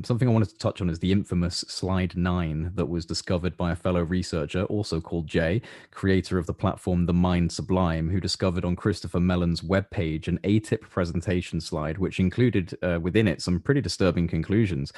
something I wanted to touch on is the infamous Slide 9 that was discovered by a fellow researcher, also called Jay, creator of the platform The Mind Sublime, who discovered on Christopher Mellon's webpage an AATIP presentation slide, which included within it some pretty disturbing conclusions.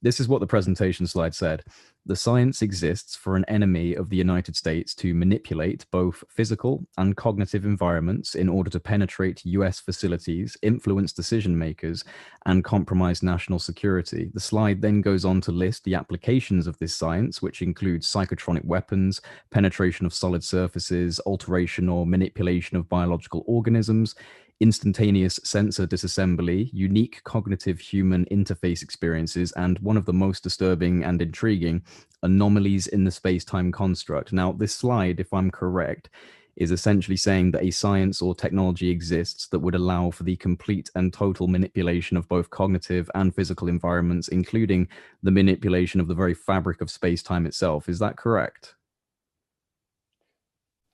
This is what the presentation slide said. The science exists for an enemy of the United States to manipulate both physical and cognitive environments in order to penetrate US facilities, influence decision makers, and compromise national security. The slide then goes on to list the applications of this science, which includes psychotronic weapons, penetration of solid surfaces, alteration or manipulation of biological organisms, instantaneous sensor disassembly, unique cognitive human interface experiences, and one of the most disturbing and intriguing, anomalies in the space-time construct. Now, this slide, if I'm correct, is essentially saying that a science or technology exists that would allow for the complete and total manipulation of both cognitive and physical environments, including the manipulation of the very fabric of space-time itself. Is that correct?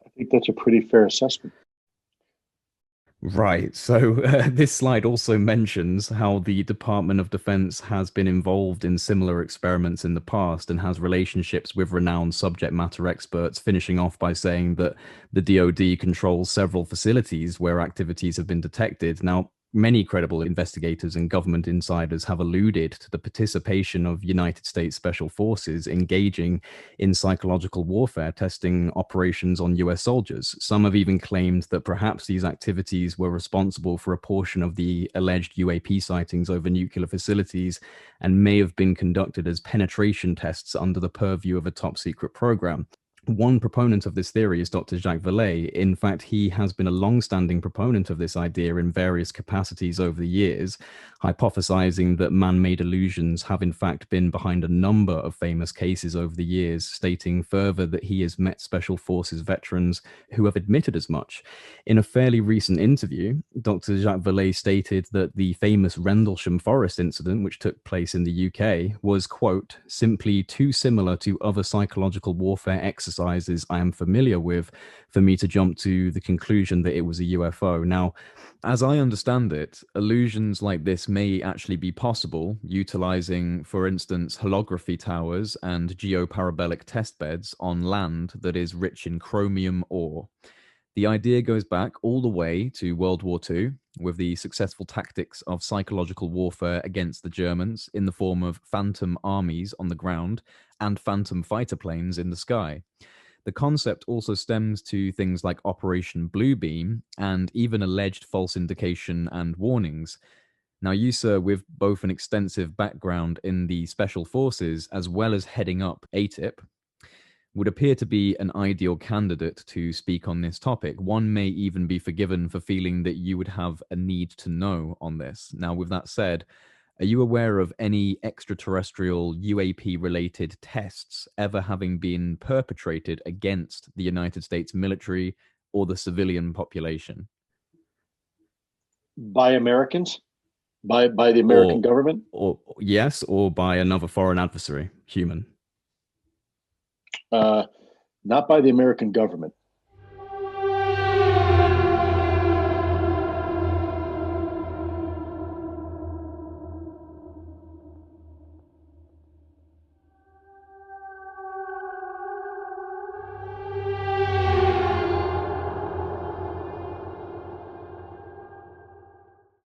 I think that's a pretty fair assessment. Right. So this slide also mentions how the Department of Defense has been involved in similar experiments in the past and has relationships with renowned subject matter experts, finishing off by saying that the DoD controls several facilities where activities have been detected. Now, many credible investigators and government insiders have alluded to the participation of United States Special Forces engaging in psychological warfare, testing operations on US soldiers. Some have even claimed that perhaps these activities were responsible for a portion of the alleged UAP sightings over nuclear facilities and may have been conducted as penetration tests under the purview of a top secret program. One proponent of this theory is Dr. Jacques Vallée. In fact, he has been a long-standing proponent of this idea in various capacities over the years, hypothesizing that man-made illusions have in fact been behind a number of famous cases over the years, stating further that he has met Special Forces veterans who have admitted as much. In a fairly recent interview, Dr. Jacques Vallée stated that the famous Rendlesham Forest incident, which took place in the UK, was, quote, simply too similar to other psychological warfare exercises I am familiar with for me to jump to the conclusion that it was a UFO. Now, as I understand it, illusions like this may actually be possible, utilizing, for instance, holography towers and geoparabolic test beds on land that is rich in chromium ore. The idea goes back all the way to World War II, with the successful tactics of psychological warfare against the Germans in the form of phantom armies on the ground and phantom fighter planes in the sky. The concept also stems to things like Operation Bluebeam and even alleged false indication and warnings. Now, you, sir, with both an extensive background in the special forces as well as heading up AATIP, would appear to be an ideal candidate to speak on this topic. One may even be forgiven for feeling that you would have a need to know on this. Now, with that said, are you aware of any extraterrestrial UAP-related tests ever having been perpetrated against the United States military or the civilian population? By Americans? By the American government? Or yes, or by another foreign adversary, human? Not by the American government.